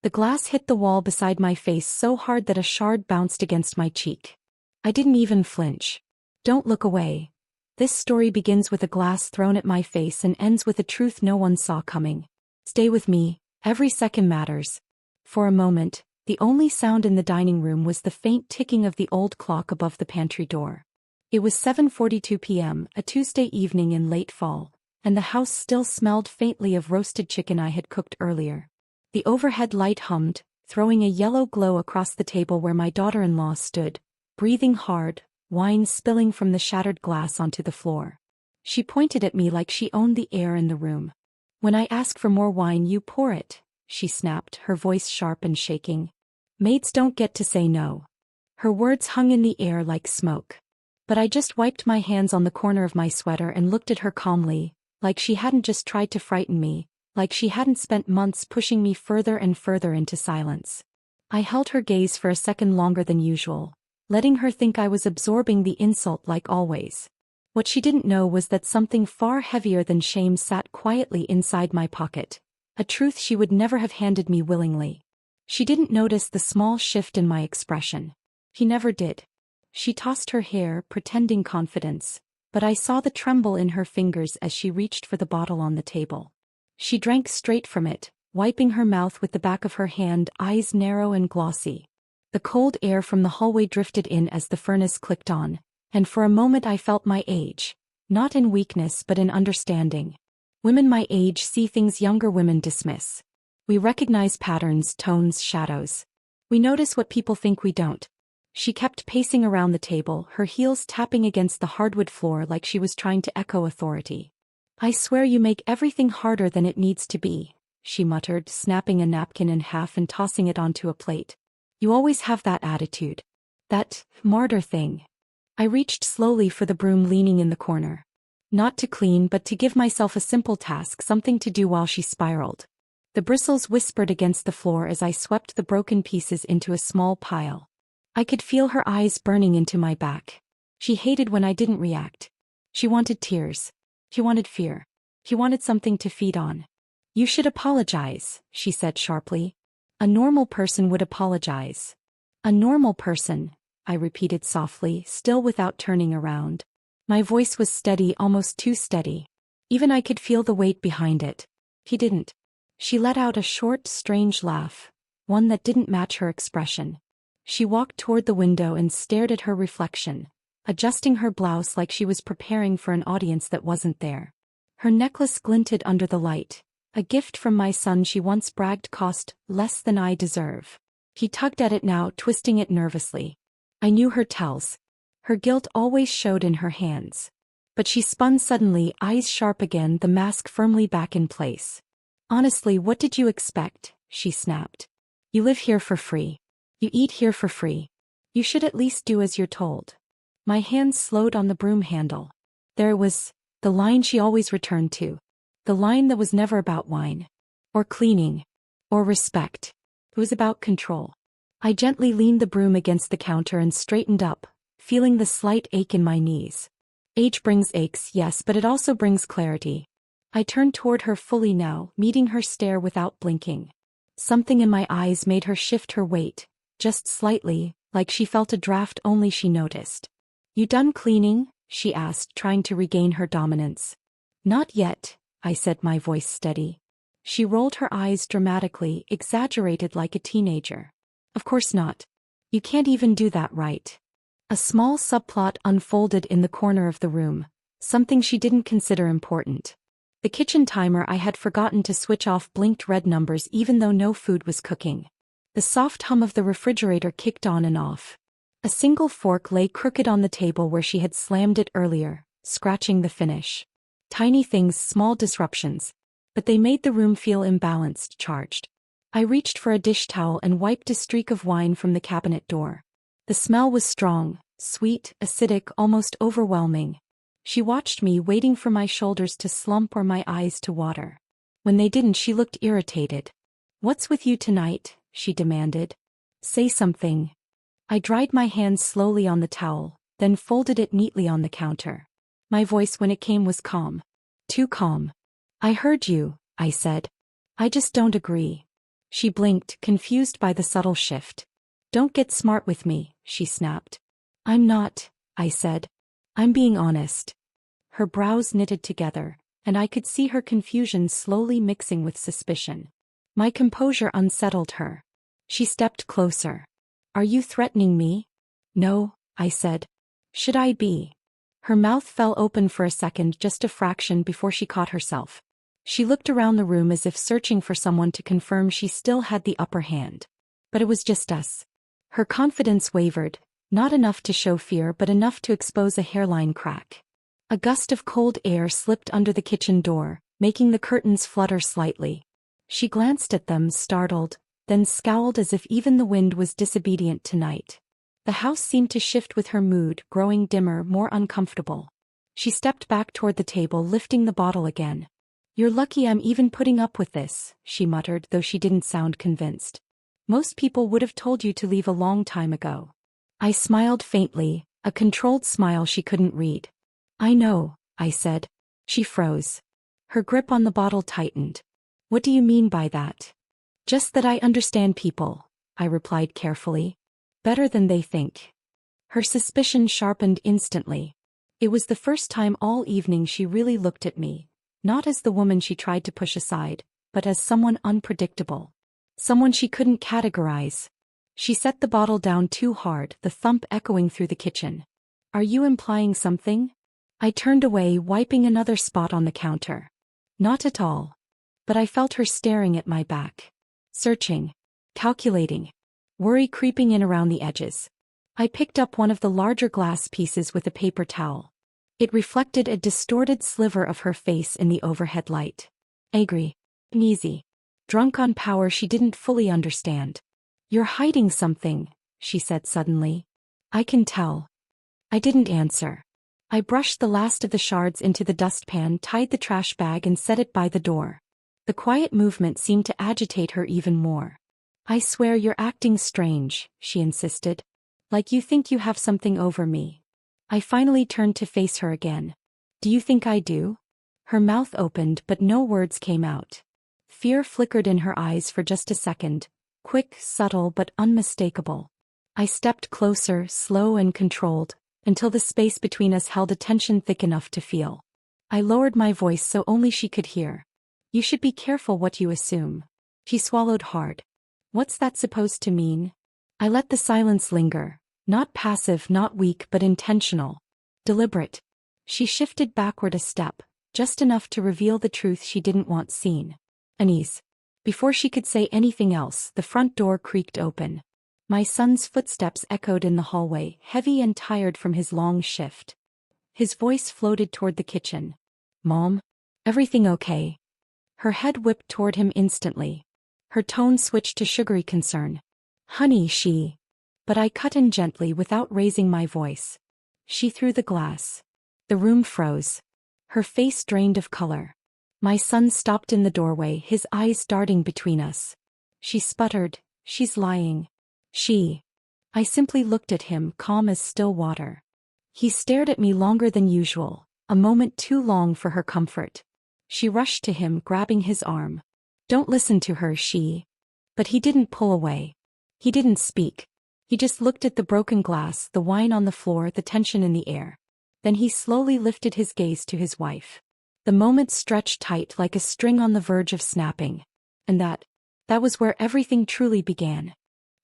The glass hit the wall beside my face so hard that a shard bounced against my cheek. I didn't even flinch. Don't look away. This story begins with a glass thrown at my face and ends with a truth no one saw coming. Stay with me, every second matters. For a moment, the only sound in the dining room was the faint ticking of the old clock above the pantry door. It was 7:42 p.m., a Tuesday evening in late fall, and the house still smelled faintly of roasted chicken I had cooked earlier. The overhead light hummed, throwing a yellow glow across the table where my daughter-in-law stood, breathing hard, wine spilling from the shattered glass onto the floor. She pointed at me like she owned the air in the room. "When I ask for more wine, you pour it," she snapped, her voice sharp and shaking. "Maids don't get to say no." Her words hung in the air like smoke. But I just wiped my hands on the corner of my sweater and looked at her calmly, like she hadn't just tried to frighten me, like she hadn't spent months pushing me further and further into silence. I held her gaze for a second longer than usual, letting her think I was absorbing the insult like always. What she didn't know was that something far heavier than shame sat quietly inside my pocket, a truth she would never have handed me willingly. She didn't notice the small shift in my expression. He never did. She tossed her hair, pretending confidence, but I saw the tremble in her fingers as she reached for the bottle on the table. She drank straight from it, wiping her mouth with the back of her hand, eyes narrow and glossy. The cold air from the hallway drifted in as the furnace clicked on, and for a moment I felt my age, not in weakness but in understanding. Women my age see things younger women dismiss. We recognize patterns, tones, shadows. We notice what people think we don't. She kept pacing around the table, her heels tapping against the hardwood floor like she was trying to echo authority. "I swear you make everything harder than it needs to be," she muttered, snapping a napkin in half and tossing it onto a plate. "You always have that attitude. That martyr thing." I reached slowly for the broom leaning in the corner. Not to clean but to give myself a simple task, something to do while she spiraled. The bristles whispered against the floor as I swept the broken pieces into a small pile. I could feel her eyes burning into my back. She hated when I didn't react. She wanted tears. She wanted fear. She wanted something to feed on. "You should apologize," she said sharply. "A normal person would apologize." "A normal person," I repeated softly, still without turning around. My voice was steady, almost too steady. Even I could feel the weight behind it. He didn't. She let out a short, strange laugh, one that didn't match her expression. She walked toward the window and stared at her reflection, adjusting her blouse like she was preparing for an audience that wasn't there. Her necklace glinted under the light, a gift from my son she once bragged cost less than I deserve. He tugged at it now, twisting it nervously. I knew her tells. Her guilt always showed in her hands. But she spun suddenly, eyes sharp again, the mask firmly back in place. "Honestly, what did you expect?" she snapped. "You live here for free. You eat here for free. You should at least do as you're told." My hands slowed on the broom handle. There it was, the line she always returned to. The line that was never about wine. Or cleaning. Or respect. It was about control. I gently leaned the broom against the counter and straightened up, feeling the slight ache in my knees. Age brings aches, yes, but it also brings clarity. I turned toward her fully now, meeting her stare without blinking. Something in my eyes made her shift her weight, just slightly, like she felt a draft only she noticed. "You done cleaning?" she asked, trying to regain her dominance. "Not yet," I said, my voice steady. She rolled her eyes dramatically, exaggerated like a teenager. "Of course not. You can't even do that right." A small subplot unfolded in the corner of the room, something she didn't consider important. The kitchen timer I had forgotten to switch off blinked red numbers even though no food was cooking. The soft hum of the refrigerator kicked on and off. A single fork lay crooked on the table where she had slammed it earlier, scratching the finish. Tiny things, small disruptions. But they made the room feel imbalanced, charged. I reached for a dish towel and wiped a streak of wine from the cabinet door. The smell was strong, sweet, acidic, almost overwhelming. She watched me, waiting for my shoulders to slump or my eyes to water. When they didn't, she looked irritated. "What's with you tonight?" she demanded. "Say something." I dried my hands slowly on the towel, then folded it neatly on the counter. My voice when it came was calm. Too calm. "I heard you," I said. "I just don't agree." She blinked, confused by the subtle shift. "Don't get smart with me," she snapped. "I'm not," I said. "I'm being honest." Her brows knitted together, and I could see her confusion slowly mixing with suspicion. My composure unsettled her. She stepped closer. "Are you threatening me?" "No," I said. "Should I be?" Her mouth fell open for a second, just a fraction before she caught herself. She looked around the room as if searching for someone to confirm she still had the upper hand. But it was just us. Her confidence wavered, not enough to show fear but enough to expose a hairline crack. A gust of cold air slipped under the kitchen door, making the curtains flutter slightly. She glanced at them, startled, then scowled as if even the wind was disobedient tonight. The house seemed to shift with her mood, growing dimmer, more uncomfortable. She stepped back toward the table, lifting the bottle again. "You're lucky I'm even putting up with this," she muttered, though she didn't sound convinced. "Most people would have told you to leave a long time ago." I smiled faintly, a controlled smile she couldn't read. "I know," I said. She froze. Her grip on the bottle tightened. "What do you mean by that?" "Just that I understand people," I replied carefully. "Better than they think." Her suspicion sharpened instantly. It was the first time all evening she really looked at me, not as the woman she tried to push aside, but as someone unpredictable. Someone she couldn't categorize. She set the bottle down too hard, the thump echoing through the kitchen. "Are you implying something?" I turned away, wiping another spot on the counter. "Not at all." But I felt her staring at my back. Searching. Calculating. Worry creeping in around the edges. I picked up one of the larger glass pieces with a paper towel. It reflected a distorted sliver of her face in the overhead light. Angry. Uneasy. Drunk on power she didn't fully understand. "You're hiding something," she said suddenly. "I can tell." I didn't answer. I brushed the last of the shards into the dustpan, tied the trash bag and set it by the door. The quiet movement seemed to agitate her even more. "I swear you're acting strange," she insisted. "Like you think you have something over me." I finally turned to face her again. "Do you think I do?" Her mouth opened but no words came out. Fear flickered in her eyes for just a second, quick, subtle but unmistakable. I stepped closer, slow and controlled, until the space between us held a tension thick enough to feel. I lowered my voice so only she could hear. "You should be careful what you assume." She swallowed hard. "What's that supposed to mean?" I let the silence linger, not passive, not weak, but intentional. Deliberate. She shifted backward a step, just enough to reveal the truth she didn't want seen. "Unease." Before she could say anything else, the front door creaked open. My son's footsteps echoed in the hallway, heavy and tired from his long shift. His voice floated toward the kitchen. "Mom? Everything okay?" Her head whipped toward him instantly. Her tone switched to sugary concern. "Honey," she... But I cut in gently without raising my voice. She threw the glass. The room froze. Her face drained of color. My son stopped in the doorway, his eyes darting between us. She sputtered, "She's lying." "She." I simply looked at him, calm as still water. He stared at me longer than usual, a moment too long for her comfort. She rushed to him, grabbing his arm. "Don't listen to her," she... But he didn't pull away. He didn't speak. He just looked at the broken glass, the wine on the floor, the tension in the air. Then he slowly lifted his gaze to his wife. The moment stretched tight like a string on the verge of snapping. And that was where everything truly began.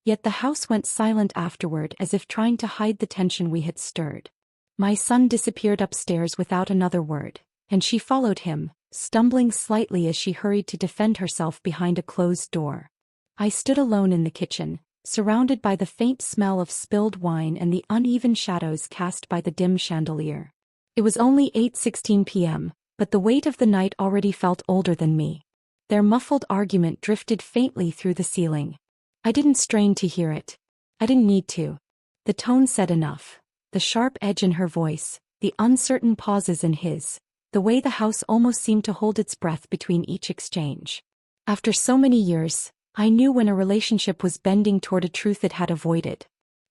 Yet the house went silent afterward, as if trying to hide the tension we had stirred. My son disappeared upstairs without another word, and she followed him, stumbling slightly as she hurried to defend herself behind a closed door. I stood alone in the kitchen, surrounded by the faint smell of spilled wine and the uneven shadows cast by the dim chandelier. It was only 8:16 p.m., but the weight of the night already felt older than me. Their muffled argument drifted faintly through the ceiling. I didn't strain to hear it. I didn't need to. The tone said enough. The sharp edge in her voice, the uncertain pauses in his, the way the house almost seemed to hold its breath between each exchange. After so many years, I knew when a relationship was bending toward a truth it had avoided.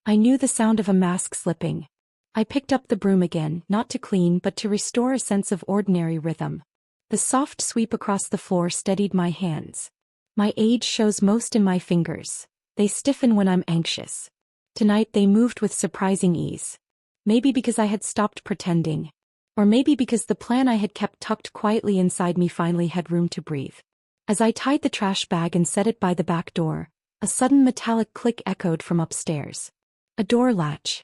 I knew the sound of a mask slipping. I picked up the broom again, not to clean but to restore a sense of ordinary rhythm. The soft sweep across the floor steadied my hands. My age shows most in my fingers. They stiffen when I'm anxious. Tonight they moved with surprising ease. Maybe because I had stopped pretending. Or maybe because the plan I had kept tucked quietly inside me finally had room to breathe. As I tied the trash bag and set it by the back door, a sudden metallic click echoed from upstairs. A door latch.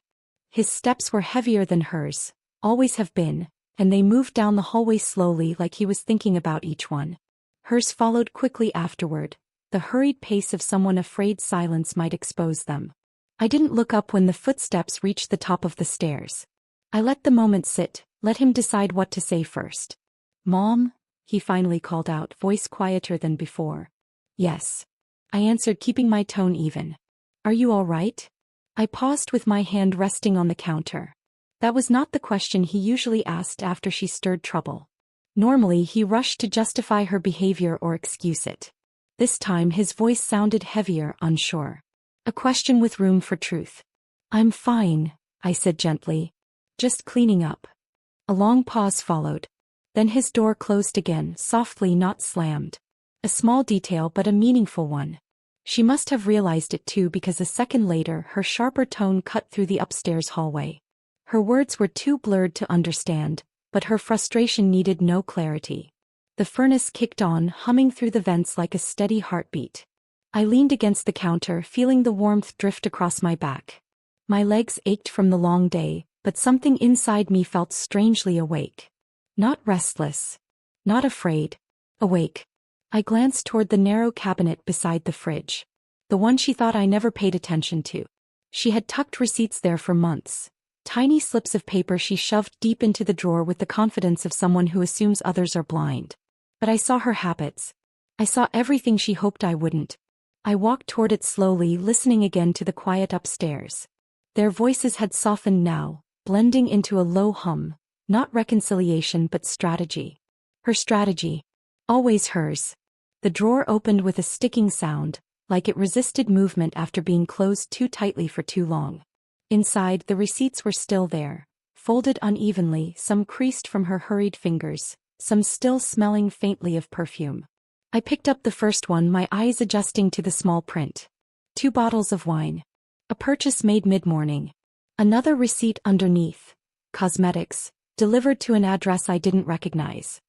His steps were heavier than hers, always have been, and they moved down the hallway slowly like he was thinking about each one. Hers followed quickly afterward, the hurried pace of someone afraid silence might expose them. I didn't look up when the footsteps reached the top of the stairs. I let the moment sit, let him decide what to say first. "Mom?" he finally called out, voice quieter than before. "Yes," I answered, keeping my tone even. "Are you all right?" I paused with my hand resting on the counter. That was not the question he usually asked after she stirred trouble. Normally he rushed to justify her behavior or excuse it. This time his voice sounded heavier, unsure. A question with room for truth. "I'm fine," I said gently. "Just cleaning up." A long pause followed. Then his door closed again, softly, not slammed. A small detail but a meaningful one. She must have realized it too, because a second later her sharper tone cut through the upstairs hallway. Her words were too blurred to understand, but her frustration needed no clarity. The furnace kicked on, humming through the vents like a steady heartbeat. I leaned against the counter, feeling the warmth drift across my back. My legs ached from the long day, but something inside me felt strangely awake. Not restless. Not afraid. Awake. I glanced toward the narrow cabinet beside the fridge. The one she thought I never paid attention to. She had tucked receipts there for months. Tiny slips of paper she shoved deep into the drawer with the confidence of someone who assumes others are blind. But I saw her habits. I saw everything she hoped I wouldn't. I walked toward it slowly, listening again to the quiet upstairs. Their voices had softened now, blending into a low hum, not reconciliation but strategy. Her strategy. Always hers. The drawer opened with a sticking sound, like it resisted movement after being closed too tightly for too long. Inside, the receipts were still there, folded unevenly, some creased from her hurried fingers, some still smelling faintly of perfume. I picked up the first one, my eyes adjusting to the small print. 2 bottles of wine. A purchase made mid-morning. Another receipt underneath. Cosmetics, delivered to an address I didn't recognize.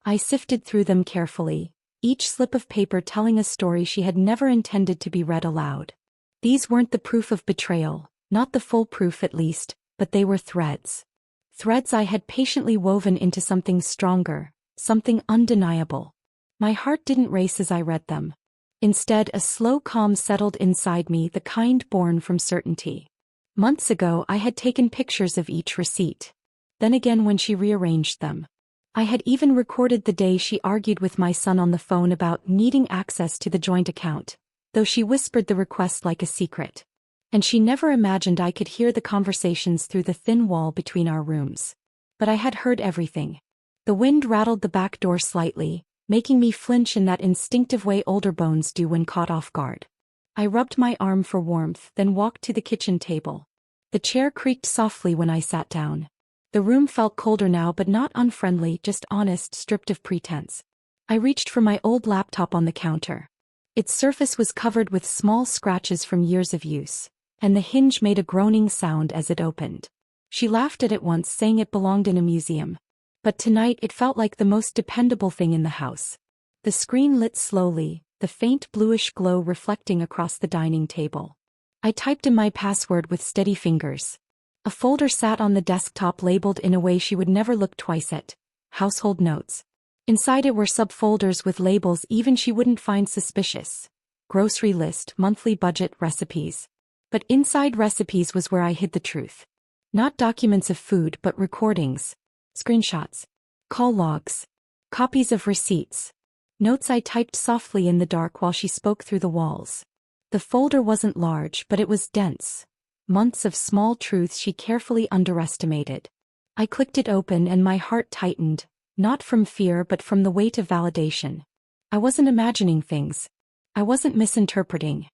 I sifted through them carefully, each slip of paper telling a story she had never intended to be read aloud. These weren't the proof of betrayal, not the full proof at least, but they were threads. Threads I had patiently woven into something stronger, something undeniable. My heart didn't race as I read them. Instead, a slow calm settled inside me, the kind born from certainty. Months ago I had taken pictures of each receipt. Then again when she rearranged them. I had even recorded the day she argued with my son on the phone about needing access to the joint account, though she whispered the request like a secret. And she never imagined I could hear the conversations through the thin wall between our rooms. But I had heard everything. The wind rattled the back door slightly, making me flinch in that instinctive way older bones do when caught off guard. I rubbed my arm for warmth, then walked to the kitchen table. The chair creaked softly when I sat down. The room felt colder now, but not unfriendly, just honest, stripped of pretense. I reached for my old laptop on the counter. Its surface was covered with small scratches from years of use, and the hinge made a groaning sound as it opened. She laughed at it once, saying it belonged in a museum. But tonight it felt like the most dependable thing in the house. The screen lit slowly, the faint bluish glow reflecting across the dining table. I typed in my password with steady fingers. A folder sat on the desktop labeled in a way she would never look twice at. Household notes. Inside it were subfolders with labels even she wouldn't find suspicious. Grocery list, monthly budget, recipes. But inside recipes was where I hid the truth. Not documents of food but recordings. Screenshots. Call logs. Copies of receipts. Notes I typed softly in the dark while she spoke through the walls. The folder wasn't large, but it was dense. Months of small truths she carefully underestimated. I clicked it open and my heart tightened, not from fear but from the weight of validation. I wasn't imagining things. I wasn't misinterpreting.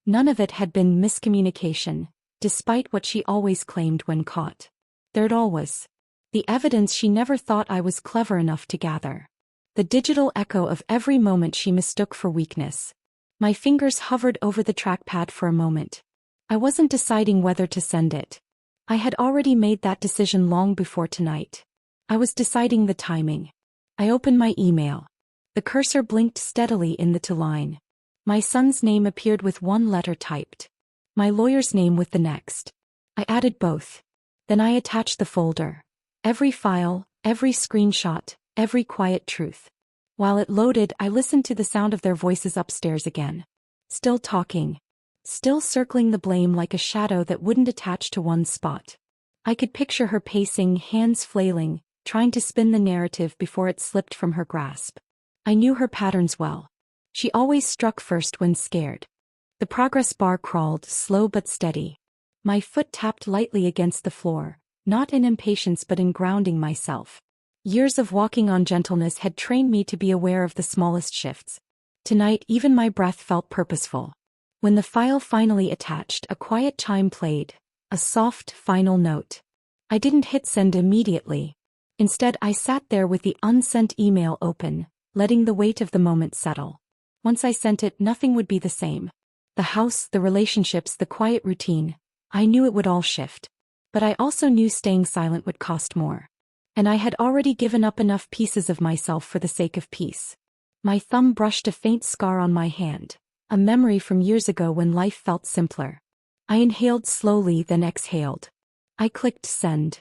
None of it had been miscommunication, despite what she always claimed when caught. There it all was. The evidence she never thought I was clever enough to gather. The digital echo of every moment she mistook for weakness. My fingers hovered over the trackpad for a moment. I wasn't deciding whether to send it. I had already made that decision long before tonight. I was deciding the timing. I opened my email. The cursor blinked steadily in the to line. My son's name appeared with one letter typed. My lawyer's name with the next. I added both. Then I attached the folder. Every file, every screenshot, every quiet truth. While it loaded, I listened to the sound of their voices upstairs again. Still talking. Still circling the blame like a shadow that wouldn't attach to one spot. I could picture her pacing, hands flailing, trying to spin the narrative before it slipped from her grasp. I knew her patterns well. She always struck first when scared. The progress bar crawled, slow but steady. My foot tapped lightly against the floor, not in impatience but in grounding myself. Years of walking on gentleness had trained me to be aware of the smallest shifts. Tonight even my breath felt purposeful. When the file finally attached, a quiet chime played, a soft, final note. I didn't hit send immediately. Instead, I sat there with the unsent email open, letting the weight of the moment settle. Once I sent it, nothing would be the same. The house, the relationships, the quiet routine. I knew it would all shift. But I also knew staying silent would cost more. And I had already given up enough pieces of myself for the sake of peace. My thumb brushed a faint scar on my hand, a memory from years ago when life felt simpler. I inhaled slowly, then exhaled. I clicked send.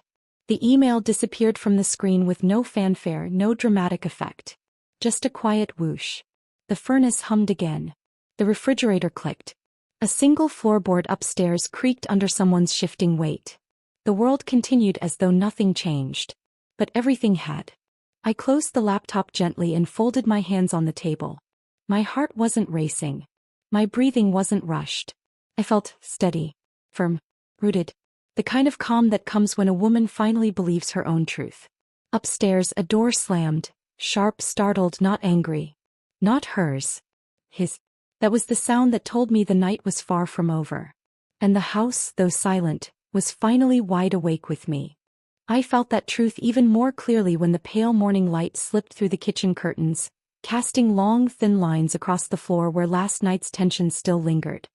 The email disappeared from the screen with no fanfare, no dramatic effect. Just a quiet whoosh. The furnace hummed again. The refrigerator clicked. A single floorboard upstairs creaked under someone's shifting weight. The world continued as though nothing changed. But everything had. I closed the laptop gently and folded my hands on the table. My heart wasn't racing. My breathing wasn't rushed. I felt steady, firm, rooted. The kind of calm that comes when a woman finally believes her own truth. Upstairs, a door slammed, sharp, startled, not angry. Not hers. His. That was the sound that told me the night was far from over. And the house, though silent, was finally wide awake with me. I felt that truth even more clearly when the pale morning light slipped through the kitchen curtains, casting long, thin lines across the floor where last night's tension still lingered.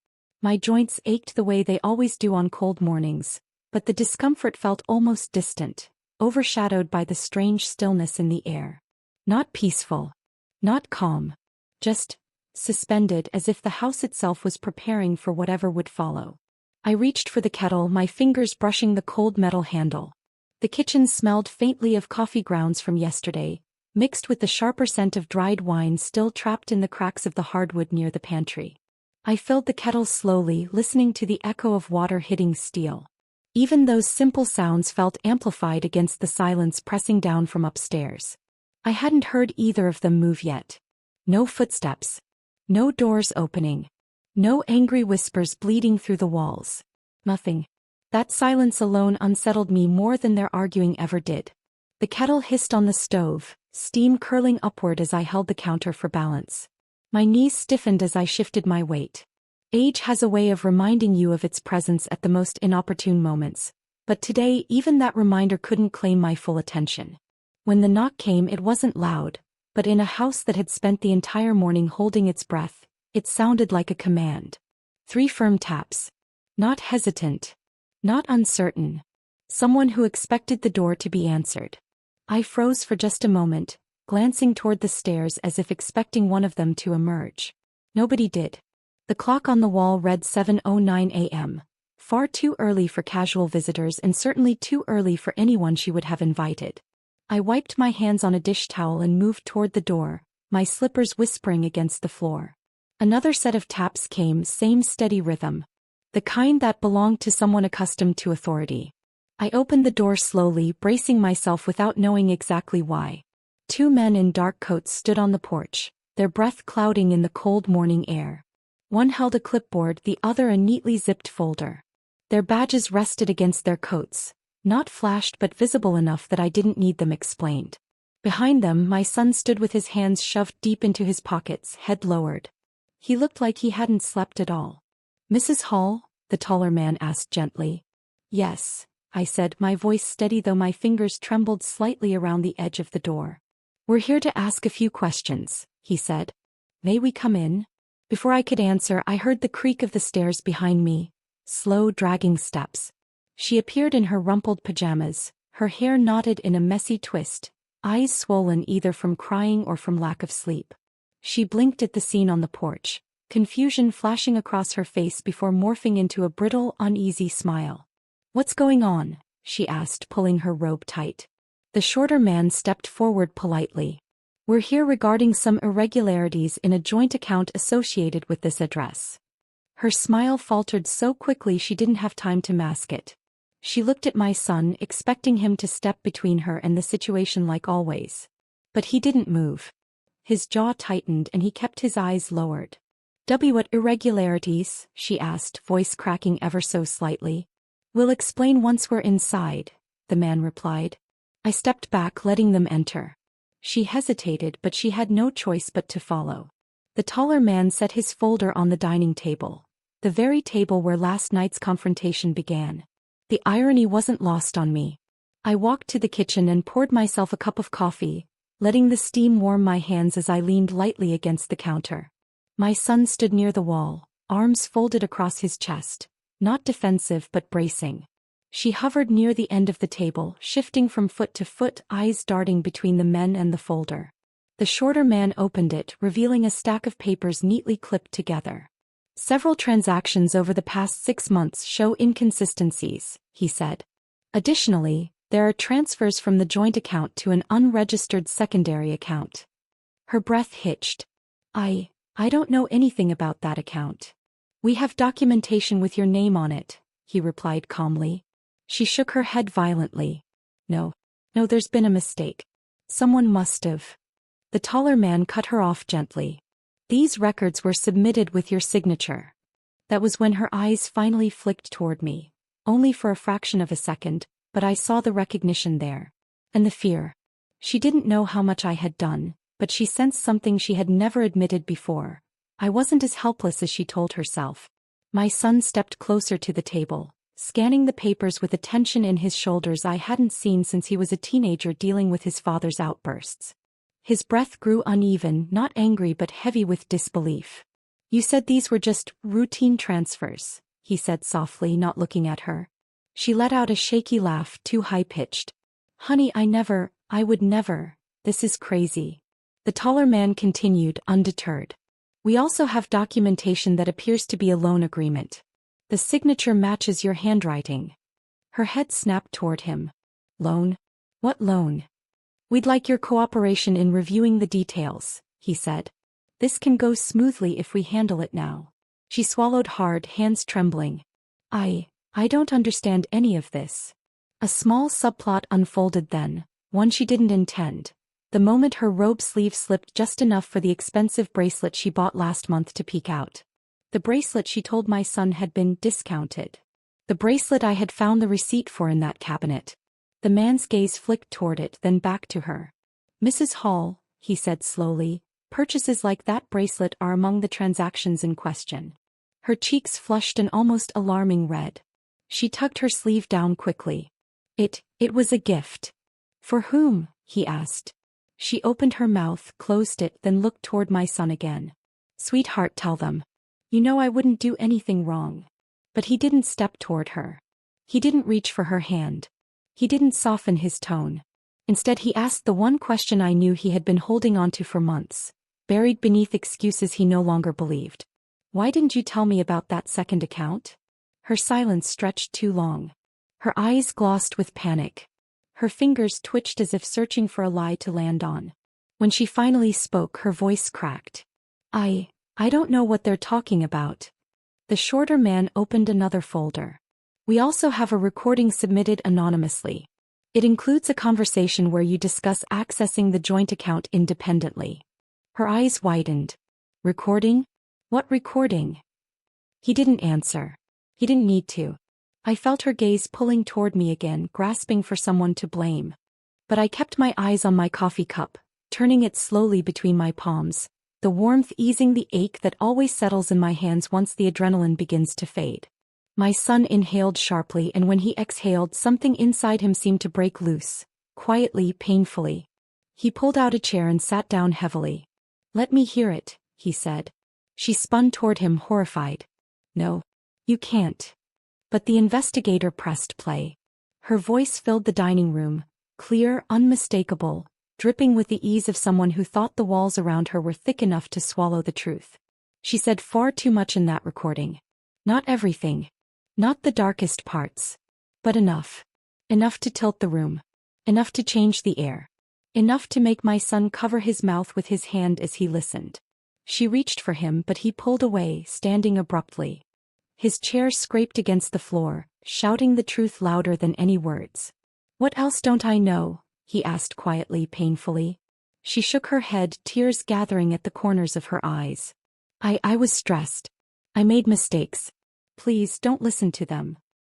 My joints ached the way they always do on cold mornings, but the discomfort felt almost distant, overshadowed by the strange stillness in the air. Not peaceful. Not calm. Just suspended, as if the house itself was preparing for whatever would follow. I reached for the kettle, my fingers brushing the cold metal handle. The kitchen smelled faintly of coffee grounds from yesterday, mixed with the sharper scent of dried wine still trapped in the cracks of the hardwood near the pantry. I filled the kettle slowly, listening to the echo of water hitting steel. Even those simple sounds felt amplified against the silence pressing down from upstairs. I hadn't heard either of them move yet. No footsteps. No doors opening. No angry whispers bleeding through the walls. Nothing. That silence alone unsettled me more than their arguing ever did. The kettle hissed on the stove, steam curling upward as I held the counter for balance. My knees stiffened as I shifted my weight. Age has a way of reminding you of its presence at the most inopportune moments, but today even that reminder couldn't claim my full attention. When the knock came, it wasn't loud, but in a house that had spent the entire morning holding its breath, it sounded like a command. 3 firm taps. Not hesitant. Not uncertain. Someone who expected the door to be answered. I froze for just a moment, glancing toward the stairs as if expecting one of them to emerge. Nobody did. The clock on the wall read 7:09 a.m., far too early for casual visitors and certainly too early for anyone she would have invited. I wiped my hands on a dish towel and moved toward the door, my slippers whispering against the floor. Another set of taps came, same steady rhythm. The kind that belonged to someone accustomed to authority. I opened the door slowly, bracing myself without knowing exactly why. 2 men in dark coats stood on the porch, their breath clouding in the cold morning air. One held a clipboard, the other a neatly zipped folder. Their badges rested against their coats, not flashed but visible enough that I didn't need them explained. Behind them, my son stood with his hands shoved deep into his pockets, head lowered. He looked like he hadn't slept at all. "Mrs. Hall?" the taller man asked gently. "Yes," I said, my voice steady though my fingers trembled slightly around the edge of the door. "We're here to ask a few questions," he said. "May we come in?" Before I could answer, I heard the creak of the stairs behind me, slow dragging steps. She appeared in her rumpled pajamas, her hair knotted in a messy twist, eyes swollen either from crying or from lack of sleep. She blinked at the scene on the porch, confusion flashing across her face before morphing into a brittle, uneasy smile. "What's going on?" she asked, pulling her robe tight. The shorter man stepped forward politely. "We're here regarding some irregularities in a joint account associated with this address." Her smile faltered so quickly she didn't have time to mask it. She looked at my son, expecting him to step between her and the situation like always. But he didn't move. His jaw tightened and he kept his eyes lowered. "What irregularities?" she asked, voice cracking ever so slightly. "We'll explain once we're inside," the man replied. I stepped back, letting them enter. She hesitated, but she had no choice but to follow. The taller man set his folder on the dining table, the very table where last night's confrontation began. The irony wasn't lost on me. I walked to the kitchen and poured myself a cup of coffee, letting the steam warm my hands as I leaned lightly against the counter. My son stood near the wall, arms folded across his chest, not defensive but bracing. She hovered near the end of the table, shifting from foot to foot, eyes darting between the men and the folder. The shorter man opened it, revealing a stack of papers neatly clipped together. "Several transactions over the past 6 months show inconsistencies," he said. "Additionally, there are transfers from the joint account to an unregistered secondary account." Her breath hitched. I don't know anything about that account." "We have documentation with your name on it," he replied calmly. She shook her head violently. No, there's been a mistake. Someone must have." The taller man cut her off gently. "These records were submitted with your signature." That was when her eyes finally flicked toward me. Only for a fraction of a second, but I saw the recognition there. And the fear. She didn't know how much I had done, but she sensed something she had never admitted before. I wasn't as helpless as she told herself. My son stepped closer to the table, scanning the papers with a tension in his shoulders I hadn't seen since he was a teenager dealing with his father's outbursts. His breath grew uneven, not angry but heavy with disbelief. "You said these were just routine transfers," he said softly, not looking at her. She let out a shaky laugh, too high-pitched. "Honey, I would never. This is crazy." The taller man continued, undeterred. "We also have documentation that appears to be a loan agreement. The signature matches your handwriting." Her head snapped toward him. "Loan? What loan?" "We'd like your cooperation in reviewing the details," he said. "This can go smoothly if we handle it now." She swallowed hard, hands trembling. I don't understand any of this." A small subplot unfolded then, one she didn't intend. The moment her robe sleeve slipped just enough for the expensive bracelet she bought last month to peek out. The bracelet she told my son had been discounted. The bracelet I had found the receipt for in that cabinet. The man's gaze flicked toward it, then back to her. "Mrs. Hall," he said slowly, "purchases like that bracelet are among the transactions in question." Her cheeks flushed an almost alarming red. She tugged her sleeve down quickly. It was a gift." "For whom?" he asked. She opened her mouth, closed it, then looked toward my son again. "Sweetheart, tell them. You know I wouldn't do anything wrong." But he didn't step toward her. He didn't reach for her hand. He didn't soften his tone. Instead he asked the one question I knew he had been holding on to for months, buried beneath excuses he no longer believed. "Why didn't you tell me about that second account?" Her silence stretched too long. Her eyes glossed with panic. Her fingers twitched as if searching for a lie to land on. When she finally spoke, her voice cracked. I don't know what they're talking about." The shorter man opened another folder. "We also have a recording submitted anonymously. It includes a conversation where you discuss accessing the joint account independently." Her eyes widened. "Recording? What recording?" He didn't answer. He didn't need to. I felt her gaze pulling toward me again, grasping for someone to blame. But I kept my eyes on my coffee cup, turning it slowly between my palms, the warmth easing the ache that always settles in my hands once the adrenaline begins to fade. My son inhaled sharply, and when he exhaled, something inside him seemed to break loose, quietly, painfully. He pulled out a chair and sat down heavily. "Let me hear it," he said. She spun toward him, horrified. No. You can't. But the investigator pressed play. Her voice filled the dining room, clear, unmistakable, dripping with the ease of someone who thought the walls around her were thick enough to swallow the truth. She said far too much in that recording. Not everything. Not the darkest parts. But enough. Enough to tilt the room. Enough to change the air. Enough to make my son cover his mouth with his hand as he listened. She reached for him, but he pulled away, standing abruptly. His chair scraped against the floor, shouting the truth louder than any words. What else don't I know? He asked quietly, painfully. She shook her head, tears gathering at the corners of her eyes. I was stressed. I made mistakes. Please don't listen to them.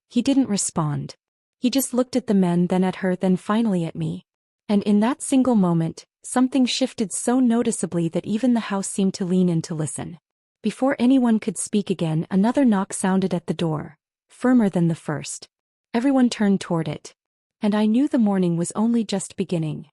He didn't respond. He just looked at the men, then at her, then finally at me. And in that single moment, something shifted so noticeably that even the house seemed to lean in to listen. Before anyone could speak again, another knock sounded at the door, firmer than the first. Everyone turned toward it. And I knew the morning was only just beginning.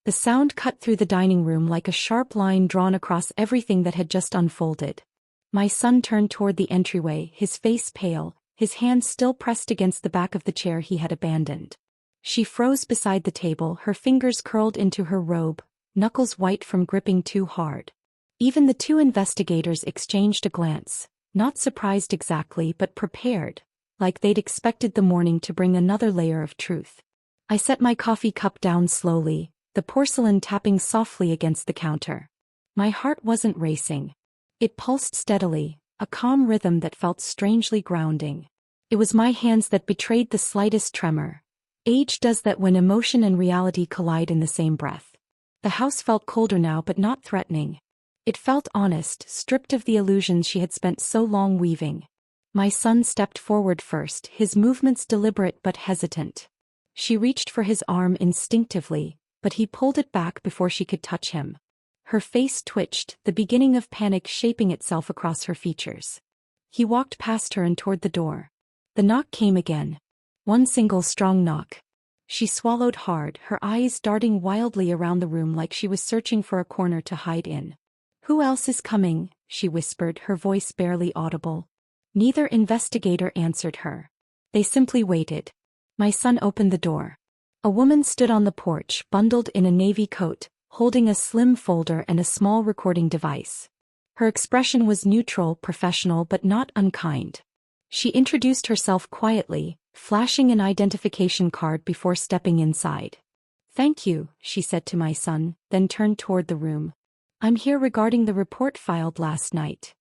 The sound cut through the dining room like a sharp line drawn across everything that had just unfolded. My son turned toward the entryway, his face pale, his hand still pressed against the back of the chair he had abandoned. She froze beside the table, her fingers curled into her robe, knuckles white from gripping too hard. Even the two investigators exchanged a glance, not surprised exactly but prepared, like they'd expected the morning to bring another layer of truth. I set my coffee cup down slowly, the porcelain tapping softly against the counter. My heart wasn't racing. It pulsed steadily, a calm rhythm that felt strangely grounding. It was my hands that betrayed the slightest tremor. Age does that when emotion and reality collide in the same breath. The house felt colder now, but not threatening. It felt honest, stripped of the illusions she had spent so long weaving. My son stepped forward first, his movements deliberate but hesitant. She reached for his arm instinctively, but he pulled it back before she could touch him. Her face twitched, the beginning of panic shaping itself across her features. He walked past her and toward the door. The knock came again. One single strong knock. She swallowed hard, her eyes darting wildly around the room like she was searching for a corner to hide in. Who else is coming? She whispered, her voice barely audible. Neither investigator answered her. They simply waited. My son opened the door. A woman stood on the porch, bundled in a navy coat, holding a slim folder and a small recording device. Her expression was neutral, professional, but not unkind. She introduced herself quietly, flashing an identification card before stepping inside. Thank you, she said to my son, then turned toward the room. I'm here regarding the report filed last night.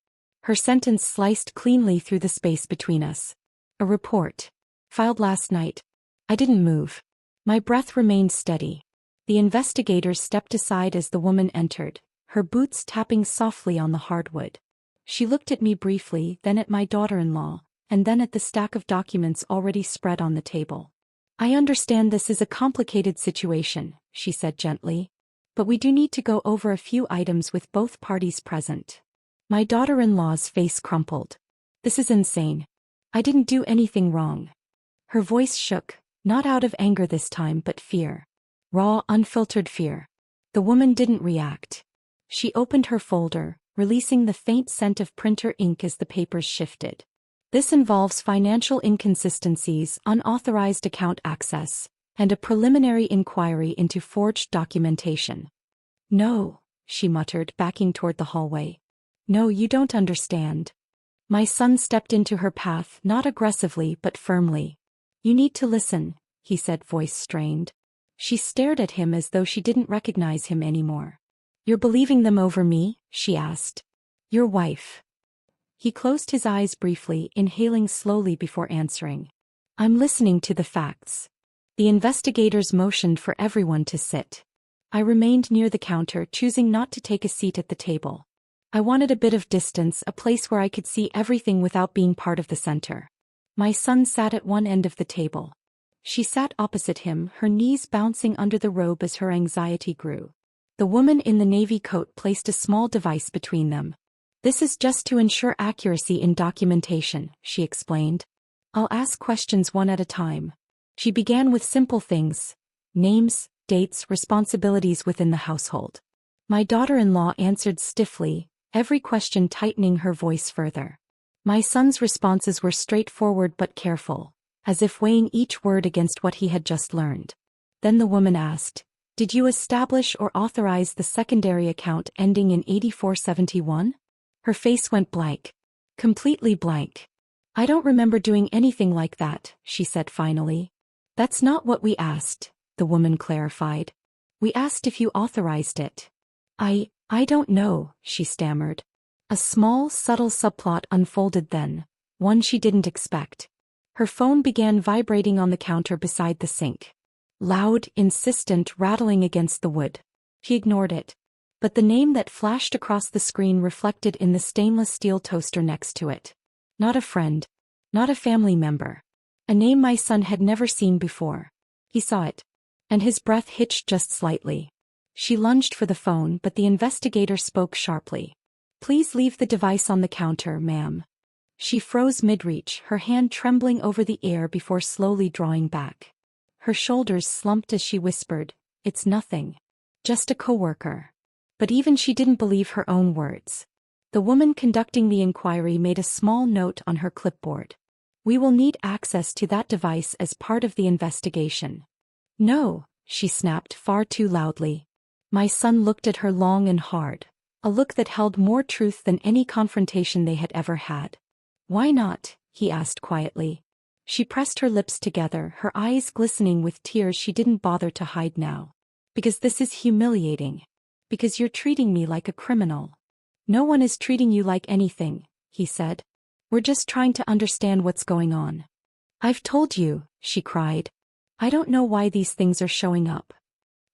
Her sentence sliced cleanly through the space between us. A report. Filed last night. I didn't move. My breath remained steady. The investigator stepped aside as the woman entered, her boots tapping softly on the hardwood. She looked at me briefly, then at my daughter-in-law, and then at the stack of documents already spread on the table. I understand this is a complicated situation, she said gently. But we do need to go over a few items with both parties present. My daughter-in-law's face crumpled. This is insane. I didn't do anything wrong. Her voice shook, not out of anger this time but fear. Raw, unfiltered fear. The woman didn't react. She opened her folder, releasing the faint scent of printer ink as the papers shifted. This involves financial inconsistencies, unauthorized account access, and a preliminary inquiry into forged documentation. No, she muttered, backing toward the hallway. No, you don't understand. My son stepped into her path, not aggressively but firmly. You need to listen, he said, voice strained. She stared at him as though she didn't recognize him anymore. You're believing them over me? She asked. Your wife. He closed his eyes briefly, inhaling slowly before answering. I'm listening to the facts. The investigators motioned for everyone to sit. I remained near the counter, choosing not to take a seat at the table. I wanted a bit of distance, a place where I could see everything without being part of the center. My son sat at one end of the table. She sat opposite him, her knees bouncing under the robe as her anxiety grew. The woman in the navy coat placed a small device between them. This is just to ensure accuracy in documentation, she explained. I'll ask questions one at a time. She began with simple things: names, dates, responsibilities within the household. My daughter-in-law answered stiffly, every question tightening her voice further. My son's responses were straightforward but careful, as if weighing each word against what he had just learned. Then the woman asked, "Did you establish or authorize the secondary account ending in 8471? Her face went blank. Completely blank. "I don't remember doing anything like that," she said finally. "That's not what we asked," the woman clarified. "We asked if you authorized it." I don't know," she stammered. A small, subtle subplot unfolded then, one she didn't expect. Her phone began vibrating on the counter beside the sink. Loud, insistent rattling against the wood. She ignored it. But the name that flashed across the screen reflected in the stainless steel toaster next to it. Not a friend. Not a family member. A name my son had never seen before. He saw it. And his breath hitched just slightly. She lunged for the phone, but the investigator spoke sharply. "Please leave the device on the counter, ma'am." She froze mid-reach, her hand trembling over the air before slowly drawing back. Her shoulders slumped as she whispered, "It's nothing. Just a coworker." But even she didn't believe her own words. The woman conducting the inquiry made a small note on her clipboard. "We will need access to that device as part of the investigation." "No," she snapped far too loudly. My son looked at her long and hard, a look that held more truth than any confrontation they had ever had. "Why not?" he asked quietly. She pressed her lips together, her eyes glistening with tears she didn't bother to hide now. "Because this is humiliating. Because you're treating me like a criminal." "No one is treating you like anything," he said. "We're just trying to understand what's going on." "I've told you," she cried. "I don't know why these things are showing up."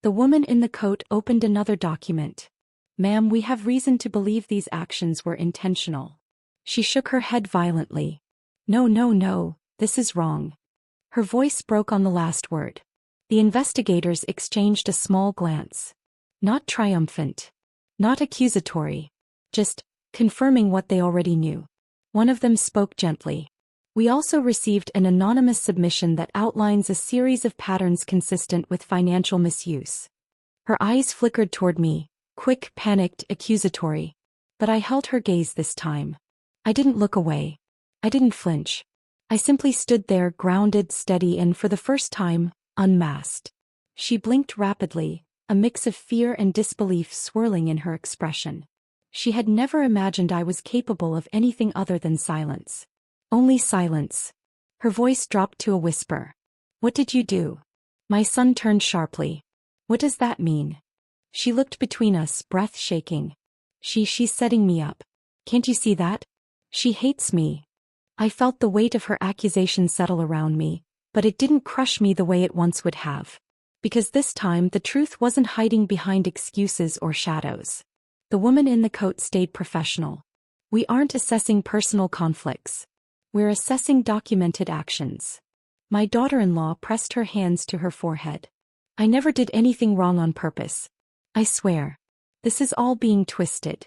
The woman in the coat opened another document. "Ma'am, we have reason to believe these actions were intentional." She shook her head violently. No, this is wrong." Her voice broke on the last word. The investigators exchanged a small glance. Not triumphant. Not accusatory. Just confirming what they already knew. One of them spoke gently. "We also received an anonymous submission that outlines a series of patterns consistent with financial misuse." Her eyes flickered toward me, quick, panicked, accusatory. But I held her gaze this time. I didn't look away. I didn't flinch. I simply stood there, grounded, steady, and for the first time, unmasked. She blinked rapidly, a mix of fear and disbelief swirling in her expression. She had never imagined I was capable of anything other than silence. Only silence. Her voice dropped to a whisper. "What did you do?" My son turned sharply. "What does that mean?" She looked between us, breath shaking. She's setting me up. Can't you see that? She hates me." I felt the weight of her accusation settle around me, but it didn't crush me the way it once would have. Because this time the truth wasn't hiding behind excuses or shadows. The woman in the coat stayed professional. "We aren't assessing personal conflicts. We're assessing documented actions." My daughter-in-law pressed her hands to her forehead. "I never did anything wrong on purpose. I swear. This is all being twisted."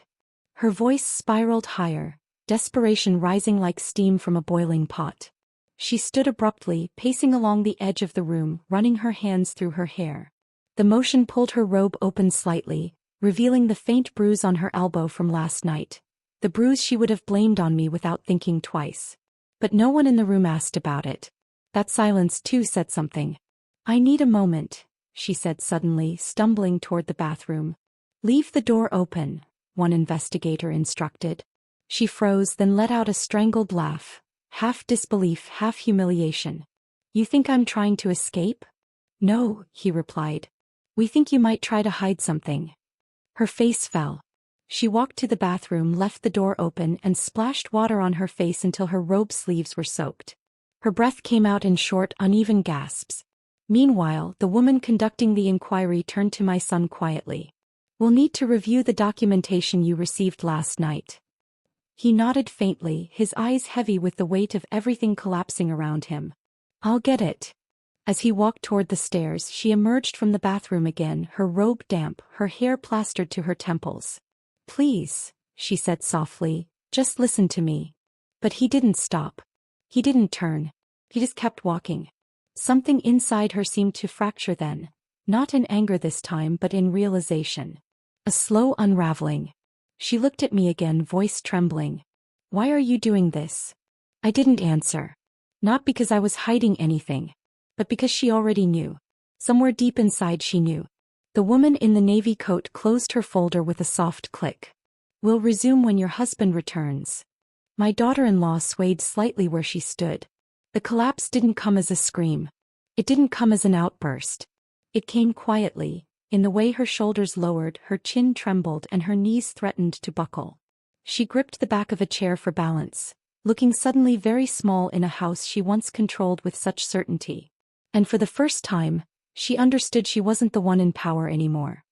Her voice spiraled higher, desperation rising like steam from a boiling pot. She stood abruptly, pacing along the edge of the room, running her hands through her hair. The motion pulled her robe open slightly, revealing the faint bruise on her elbow from last night. The bruise she would have blamed on me without thinking twice. But no one in the room asked about it. That silence too said something. "I need a moment," she said suddenly, stumbling toward the bathroom. "Leave the door open," one investigator instructed. She froze, then let out a strangled laugh, half disbelief, half humiliation. "You think I'm trying to escape?" "No," he replied. "We think you might try to hide something." Her face fell. She walked to the bathroom, left the door open, and splashed water on her face until her robe sleeves were soaked. Her breath came out in short, uneven gasps. Meanwhile, the woman conducting the inquiry turned to my son quietly. "We'll need to review the documentation you received last night." He nodded faintly, his eyes heavy with the weight of everything collapsing around him. "I'll get it." As he walked toward the stairs, she emerged from the bathroom again, her robe damp, her hair plastered to her temples. "Please," she said softly, "just listen to me." But he didn't stop. He didn't turn. He just kept walking. Something inside her seemed to fracture then, not in anger this time but in realization. A slow unraveling. She looked at me again, voice trembling. Why are you doing this? I didn't answer. Not because I was hiding anything, but because she already knew. Somewhere deep inside she knew. The woman in the navy coat closed her folder with a soft click. We'll resume when your husband returns. My daughter-in-law swayed slightly where she stood. The collapse didn't come as a scream. It didn't come as an outburst. It came quietly, in the way her shoulders lowered, her chin trembled, and her knees threatened to buckle. She gripped the back of a chair for balance, looking suddenly very small in a house she once controlled with such certainty. And for the first time, she understood she wasn't the one in power anymore.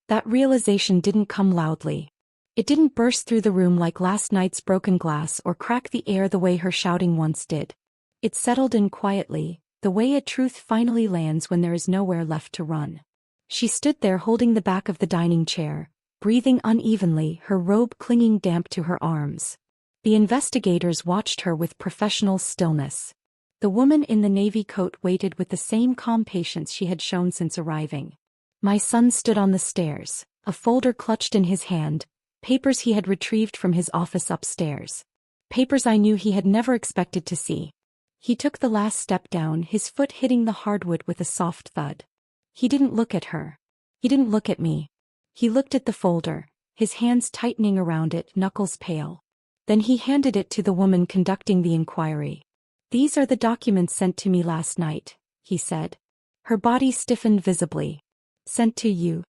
That realization didn't come loudly. It didn't burst through the room like last night's broken glass or crack the air the way her shouting once did. It settled in quietly, the way a truth finally lands when there is nowhere left to run. She stood there holding the back of the dining chair, breathing unevenly, her robe clinging damp to her arms. The investigators watched her with professional stillness. The woman in the navy coat waited with the same calm patience she had shown since arriving. My son stood on the stairs, a folder clutched in his hand, papers he had retrieved from his office upstairs. Papers I knew he had never expected to see. He took the last step down, his foot hitting the hardwood with a soft thud. He didn't look at her. He didn't look at me. He looked at the folder, his hands tightening around it, knuckles pale. Then he handed it to the woman conducting the inquiry. These are the documents sent to me last night, he said. Her body stiffened visibly. Sent to you?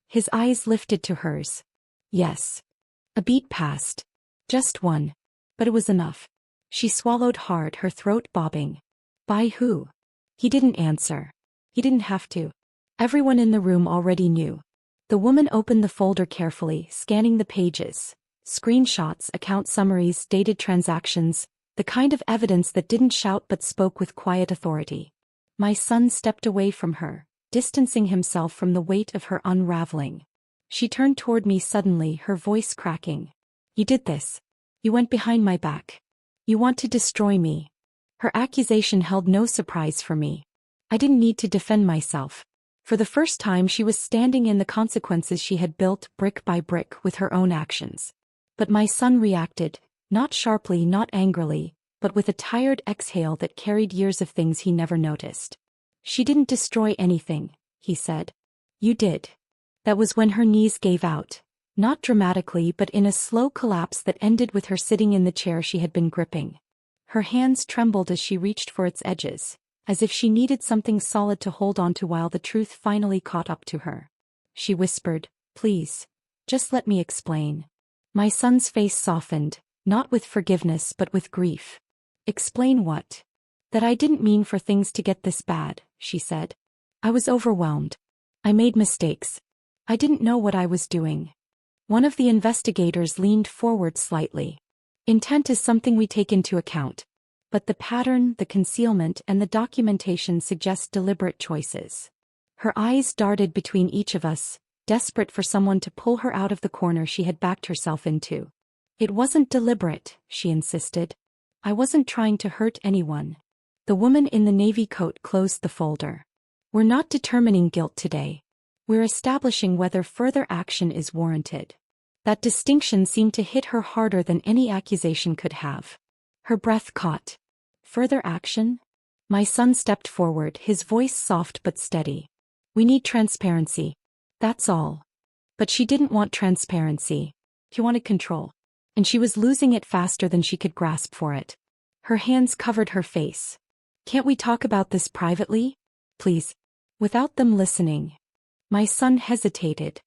His eyes lifted to hers. Yes. A beat passed. Just one. But it was enough. She swallowed hard, her throat bobbing. By who? He didn't answer. He didn't have to. Everyone in the room already knew. The woman opened the folder carefully, scanning the pages. Screenshots, account summaries, dated transactions, the kind of evidence that didn't shout but spoke with quiet authority. My son stepped away from her, distancing himself from the weight of her unraveling. She turned toward me suddenly, her voice cracking. You did this. You went behind my back. You want to destroy me. Her accusation held no surprise for me. I didn't need to defend myself. For the first time she was standing in the consequences she had built brick by brick with her own actions. But my son reacted, not sharply, not angrily, but with a tired exhale that carried years of things he never noticed. She didn't destroy anything, he said. You did. That was when her knees gave out, not dramatically but in a slow collapse that ended with her sitting in the chair she had been gripping. Her hands trembled as she reached for its edges, as if she needed something solid to hold on to while the truth finally caught up to her. She whispered, Please, just let me explain. My son's face softened, not with forgiveness but with grief. Explain what? That I didn't mean for things to get this bad, she said. I was overwhelmed. I made mistakes. I didn't know what I was doing. One of the investigators leaned forward slightly. Intent is something we take into account. But the pattern, the concealment, and the documentation suggest deliberate choices. Her eyes darted between each of us, desperate for someone to pull her out of the corner she had backed herself into. It wasn't deliberate, she insisted. I wasn't trying to hurt anyone. The woman in the navy coat closed the folder. We're not determining guilt today. We're establishing whether further action is warranted. That distinction seemed to hit her harder than any accusation could have. Her breath caught. Further action? My son stepped forward, his voice soft but steady. We need transparency. That's all. But she didn't want transparency. She wanted control. And she was losing it faster than she could grasp for it. Her hands covered her face. Can't we talk about this privately? Please. Without them listening. My son hesitated.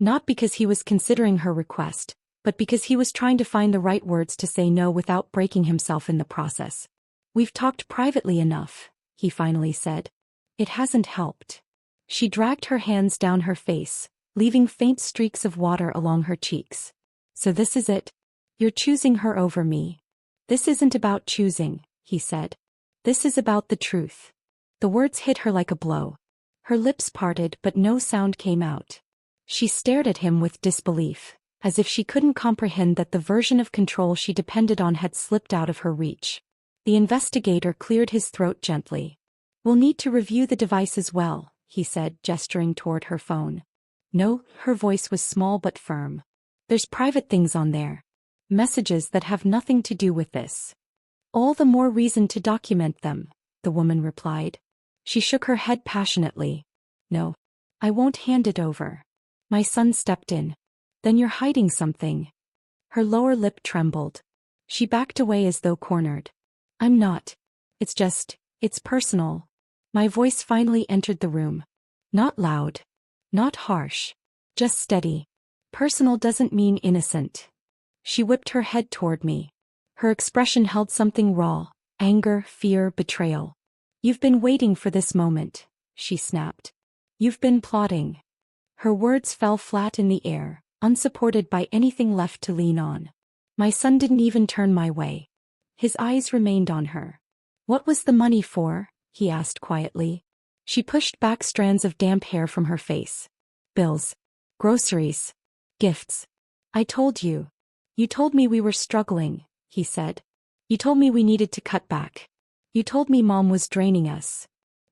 Not because he was considering her request, but because he was trying to find the right words to say no without breaking himself in the process. We've talked privately enough, he finally said. It hasn't helped. She dragged her hands down her face, leaving faint streaks of water along her cheeks. So this is it? You're choosing her over me. This isn't about choosing, he said. This is about the truth. The words hit her like a blow. Her lips parted but no sound came out. She stared at him with disbelief, as if she couldn't comprehend that the version of control she depended on had slipped out of her reach. The investigator cleared his throat gently. We'll need to review the device as well, he said, gesturing toward her phone. No, her voice was small but firm. There's private things on there. Messages that have nothing to do with this. All the more reason to document them, the woman replied. She shook her head passionately. No. I won't hand it over. My son stepped in. Then you're hiding something. Her lower lip trembled. She backed away as though cornered. I'm not. It's personal. My voice finally entered the room. Not loud. Not harsh. Just steady. Personal doesn't mean innocent. She whipped her head toward me. Her expression held something raw, anger, fear, betrayal. You've been waiting for this moment, she snapped. You've been plotting. Her words fell flat in the air, unsupported by anything left to lean on. My son didn't even turn my way. His eyes remained on her. What was the money for? He asked quietly. She pushed back strands of damp hair from her face. Bills. Groceries. Gifts. I told you. You told me we were struggling, he said. You told me we needed to cut back. You told me Mom was draining us.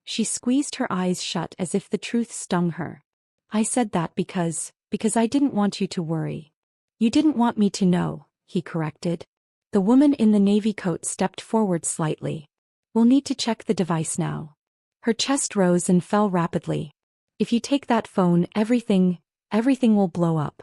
She squeezed her eyes shut as if the truth stung her. I said that because I didn't want you to worry. You didn't want me to know, he corrected. The woman in the navy coat stepped forward slightly. We'll need to check the device now. Her chest rose and fell rapidly. If you take that phone, everything will blow up.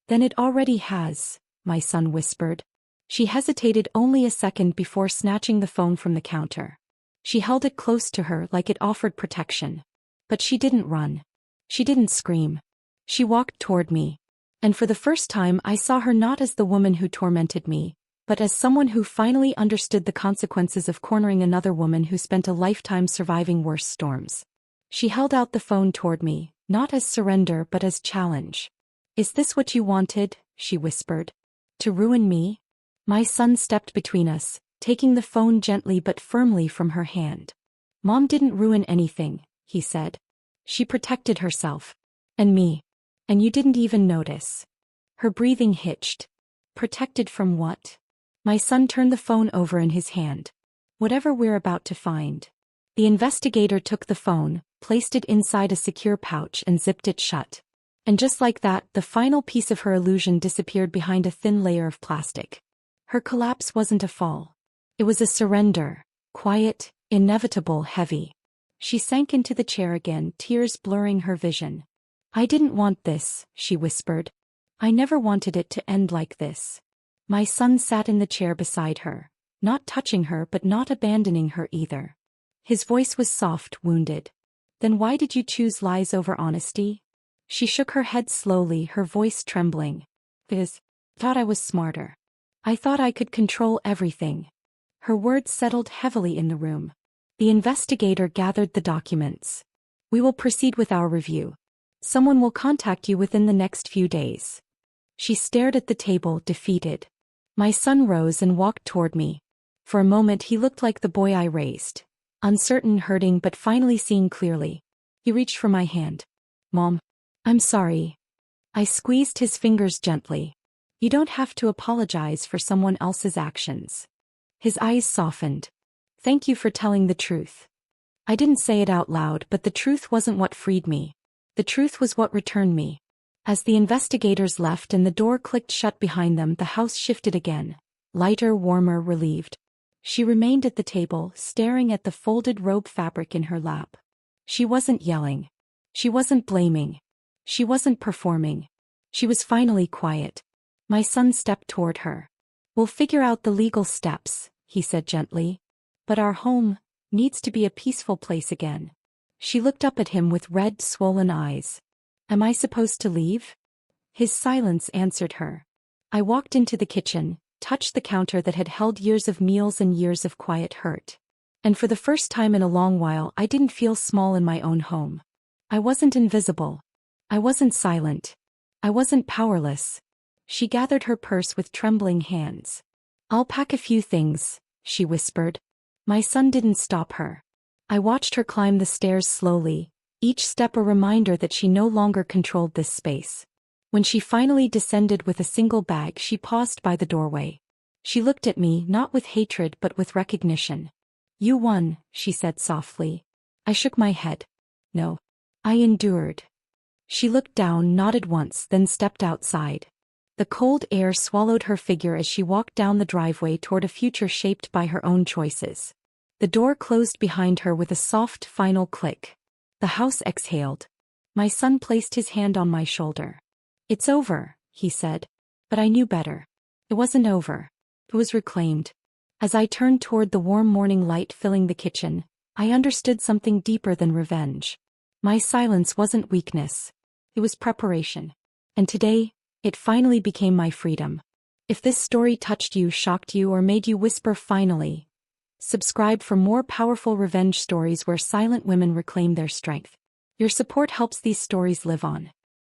Then it already has, my son whispered. She hesitated only a second before snatching the phone from the counter. She held it close to her like it offered protection. But she didn't run. She didn't scream. She walked toward me. And for the first time I saw her not as the woman who tormented me, but as someone who finally understood the consequences of cornering another woman who spent a lifetime surviving worse storms. She held out the phone toward me, not as surrender but as challenge. Is this what you wanted? She whispered. To ruin me? My son stepped between us, taking the phone gently but firmly from her hand. Mom didn't ruin anything, he said. She protected herself. And me. And you didn't even notice. Her breathing hitched. Protected from what? My son turned the phone over in his hand. Whatever we're about to find. The investigator took the phone, placed it inside a secure pouch and zipped it shut. And just like that, the final piece of her illusion disappeared behind a thin layer of plastic. Her collapse wasn't a fall. It was a surrender. Quiet, inevitable, heavy. She sank into the chair again, tears blurring her vision. I didn't want this, she whispered. I never wanted it to end like this. My son sat in the chair beside her, not touching her but not abandoning her either. His voice was soft, wounded. Then why did you choose lies over honesty? She shook her head slowly, her voice trembling. Because thought I was smarter. I thought I could control everything. Her words settled heavily in the room. The investigator gathered the documents. We will proceed with our review. Someone will contact you within the next few days. She stared at the table, defeated. My son rose and walked toward me. For a moment he looked like the boy I raised. Uncertain, hurting, but finally seeing clearly. He reached for my hand. Mom. I'm sorry. I squeezed his fingers gently. You don't have to apologize for someone else's actions. His eyes softened. Thank you for telling the truth. I didn't say it out loud, but the truth wasn't what freed me. The truth was what returned me. As the investigators left and the door clicked shut behind them, the house shifted again. Lighter, warmer, relieved. She remained at the table, staring at the folded robe fabric in her lap. She wasn't yelling. She wasn't blaming. She wasn't performing. She was finally quiet. My son stepped toward her. We'll figure out the legal steps, he said gently. But our home needs to be a peaceful place again. She looked up at him with red, swollen eyes. Am I supposed to leave? His silence answered her. I walked into the kitchen, touched the counter that had held years of meals and years of quiet hurt. And for the first time in a long while I didn't feel small in my own home. I wasn't invisible. I wasn't silent. I wasn't powerless. She gathered her purse with trembling hands. I'll pack a few things, she whispered. My son didn't stop her. I watched her climb the stairs slowly, each step a reminder that she no longer controlled this space. When she finally descended with a single bag, she paused by the doorway. She looked at me, not with hatred but with recognition. You won, she said softly. I shook my head. No. I endured. She looked down, nodded once, then stepped outside. The cold air swallowed her figure as she walked down the driveway toward a future shaped by her own choices. The door closed behind her with a soft, final click. The house exhaled. My son placed his hand on my shoulder. "It's over," he said. But I knew better. It wasn't over. It was reclaimed. As I turned toward the warm morning light filling the kitchen, I understood something deeper than revenge. My silence wasn't weakness. It was preparation. And today, it finally became my freedom. If this story touched you, shocked you, or made you whisper finally, subscribe for more powerful revenge stories where silent women reclaim their strength. Your support helps these stories live on.